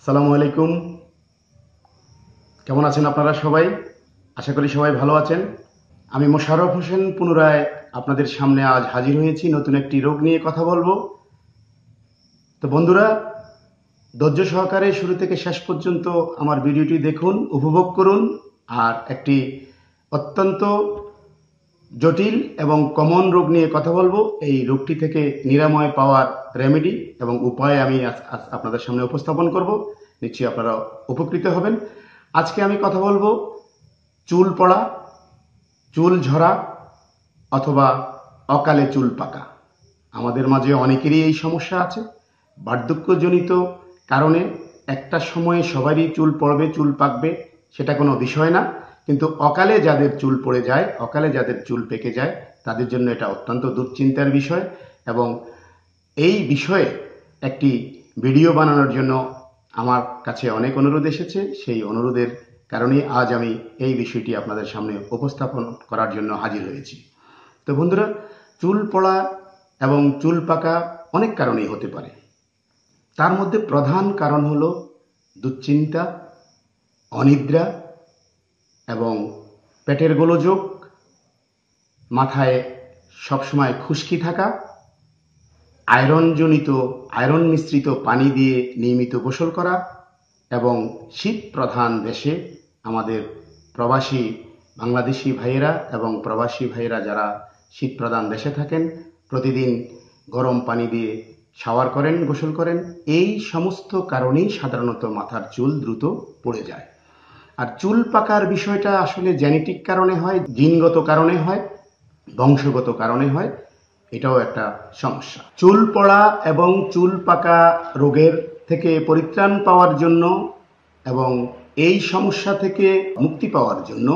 আসসালামু আলাইকুম। কেমন আছেন আপনারা সবাই? আশা করি সবাই ভালো আছেন। আমি মোশাররফ হোসেন পুনরায় আপনাদের সামনে আজ হাজির হয়েছি নতুন একটি রোগ নিয়ে কথা বলবো। তো বন্ধুরা, ধৈর্য সহকারে শুরু থেকে শেষ পর্যন্ত আমার ভিডিওটি দেখুন, উপভোগ করুন। আর একটি অত্যন্ত জটিল এবং কমন রোগ নিয়ে কথা বলবো। এই রোগটি থেকে নিরাময় পাওয়ার রেমেডি এবং উপায় আমি আজ আপনাদের সামনে উপস্থাপন করব। নিশ্চয়ই আপনারা উপকৃত হবেন। আজকে আমি কথা বলবো চুল পড়া, চুল ঝরা অথবা অকালে চুল পাকা। আমাদের মাঝে অনেকেরই এই সমস্যা আছে। বার্ধক্যজনিত কারণে একটা সময়ে সবারই চুল পড়বে, চুল পাকবে, সেটা কোনো বিষয় না। কিন্তু অকালে যাদের চুল পড়ে যায়, অকালে যাদের চুল পেকে যায়, তাদের জন্য এটা অত্যন্ত দুশ্চিন্তার বিষয়। এবং এই বিষয়ে একটি ভিডিও বানানোর জন্য আমার কাছে অনেক অনুরোধ এসেছে। সেই অনুরোধের কারণেই আজ আমি এই বিষয়টি আপনাদের সামনে উপস্থাপন করার জন্য হাজির হয়েছি। তো বন্ধুরা, চুল পড়া এবং চুল পাকা অনেক কারণেই হতে পারে। তার মধ্যে প্রধান কারণ হলো দুশ্চিন্তা, অনিদ্রা এবং পেটের গোলযোগ, মাথায় সবসময় খুশকি থাকা, আয়রন মিশ্রিত পানি দিয়ে নিয়মিত গোসল করা এবং শীত প্রধান দেশে আমাদের প্রবাসী বাংলাদেশি ভাইয়েরা এবং প্রবাসী ভাইয়েরা যারা শীত প্রধান দেশে থাকেন, প্রতিদিন গরম পানি দিয়ে শাওয়ার করেন, গোসল করেন। এই সমস্ত কারণেই সাধারণত মাথার চুল দ্রুত পড়ে যায়। আর চুল পাকার বিষয়টা আসলে জেনেটিক কারণে হয়, জিনগত কারণে হয়, বংশগত কারণে হয়। এটাও একটা সমস্যা। চুল পড়া এবং চুল পাকা রোগের থেকে পরিত্রাণ পাওয়ার জন্য এবং এই সমস্যা থেকে মুক্তি পাওয়ার জন্য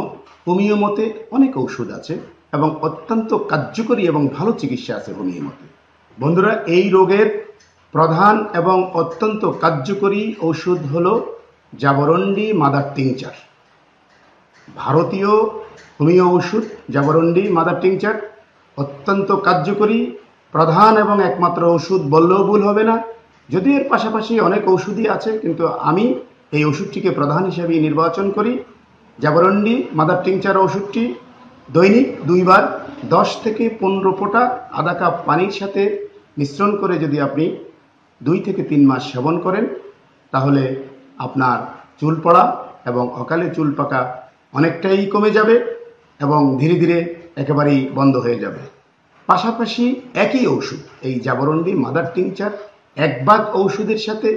হোমিও মতে অনেক ঔষধ আছে এবং অত্যন্ত কার্যকরী এবং ভালো চিকিৎসা আছে হোমিও মতে। বন্ধুরা, এই রোগের প্রধান এবং অত্যন্ত কার্যকরী ঔষধ হলো জাবরন্ডি মাদার টিংচার। ভারতীয় হোমিও ওষুধ জাবরন্ডি মাদার টিংচার অত্যন্ত কার্যকরী, প্রধান এবং একমাত্র ওষুধ বললেও ভুল হবে না। যদিও এর পাশাপাশি অনেক ওষুধই আছে, কিন্তু আমি এই ওষুধটিকে প্রধান হিসেবে নির্বাচন করি। জাবরন্ডি মাদার টিংচার ওষুধটি দৈনিক 2 বার 10 থেকে 15 ফোঁটা আধা কাপ পানির সাথে মিশ্রণ করে যদি আপনি 2 থেকে 3 মাস সেবন করেন, তাহলে আপনার চুল পড়া এবং অকালে চুল পাকা অনেকটাই কমে যাবে এবং ধীরে ধীরে একেবারেই বন্ধ হয়ে যাবে। পাশাপাশি একই ঔষধ, এই জাবরন্ডি মাদার টিংচার 1 ভাগ ঔষধের সাথে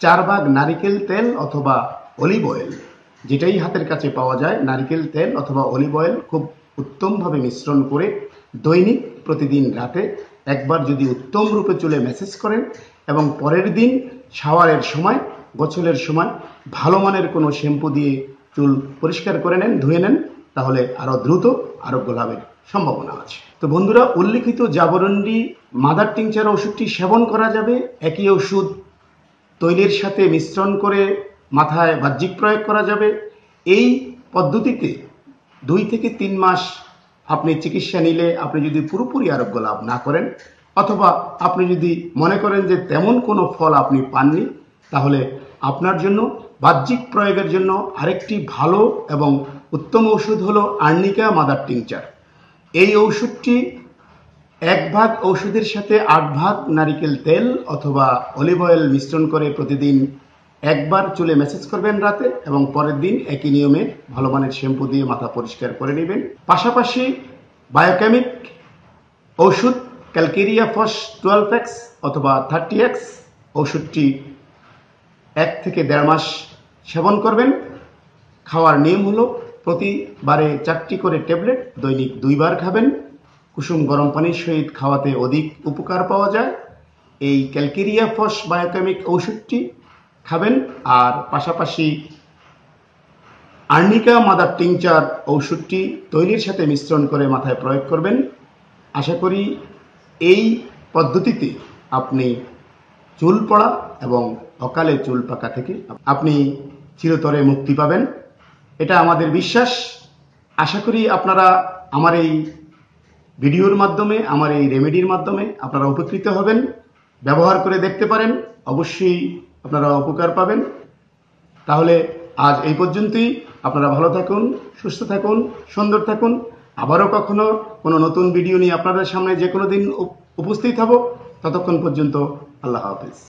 4 ভাগ নারিকেল তেল অথবা অলিভ অয়েল, যেটাই হাতের কাছে পাওয়া যায়, নারিকেল তেল অথবা অলিভ অয়েল খুব উত্তমভাবে মিশ্রণ করে দৈনিক প্রতিদিন রাতে একবার যদি উত্তম রূপে চুলে ম্যাসেজ করেন এবং পরের দিন শাওয়ারের সময়, গোসলের সময় ভালো মানের কোনো শ্যাম্পু দিয়ে চুল পরিষ্কার করে নেন, ধুয়ে নেন, তাহলে আরও দ্রুত আরোগ্য লাভের সম্ভাবনা আছে। তো বন্ধুরা, উল্লিখিত জাবরন্ডি মাদার টিংচার ওষুধটি সেবন করা যাবে। একই ওষুধ তৈলের সাথে মিশ্রণ করে মাথায় বাহ্যিক প্রয়োগ করা যাবে। এই পদ্ধতিতে 2 থেকে 3 মাস আপনি চিকিৎসা নিলে আপনি যদি পুরোপুরি আরোগ্য লাভ না করেন, অথবা আপনি যদি মনে করেন যে তেমন কোনো ফল আপনি পাননি, তাহলে আপনার জন্য বাহ্যিক প্রয়োগের জন্য আরেকটি ভালো এবং উত্তম ওষুধ হলো আর্নিকা মাদার টিংচার। এই ওষুধটি 1 ভাগ ঔষধের সাথে 8 ভাগ নারিকেল তেল অথবা অলিভ অয়েল মিশ্রণ করে প্রতিদিন একবার চুলে ম্যাসেজ করবেন রাতে এবং পরের দিন একই নিয়মে ভালো মানের শ্যাম্পু দিয়ে মাথা পরিষ্কার করে নেবেন। পাশাপাশি বায়োকেমিক ওষুধ ক্যালকেরিয়া ফস 12x অথবা 30x ওষুধটি 1 থেকে 1.5 মাস সেবন করবেন। খাওয়ার নিয়ম হলো প্রতিবারে 4টি করে ট্যাবলেট দৈনিক 2 বার খাবেন। কুসুম গরম পানির সহিত খাওয়াতে অধিক উপকার পাওয়া যায়। এই ক্যালকেরিয়া ফস বায়োকেমিক ওষুধটি খাবেন আর পাশাপাশি আর্নিকা মাদার টিংচার ওষুধটি তৈলের সাথে মিশ্রণ করে মাথায় প্রয়োগ করবেন। আশা করি এই পদ্ধতিতে আপনি চুল পড়া এবং অকালে চুল পাকা থেকে আপনি চিরতরে মুক্তি পাবেন, এটা আমাদের বিশ্বাস। আশা করি আপনারা আমার এই ভিডিওর মাধ্যমে, আমার এই রেমেডির মাধ্যমে আপনারা উপকৃত হবেন। ব্যবহার করে দেখতে পারেন, অবশ্যই আপনারা উপকার পাবেন। তাহলে আজ এই পর্যন্তই। আপনারা ভালো থাকুন, সুস্থ থাকুন, সুন্দর থাকুন। আবারও কখনো কোনো নতুন ভিডিও নিয়ে আপনাদের সামনে যে কোনো দিন উপস্থিত হব। ততক্ষণ পর্যন্ত আল্লাহ হাফেজ।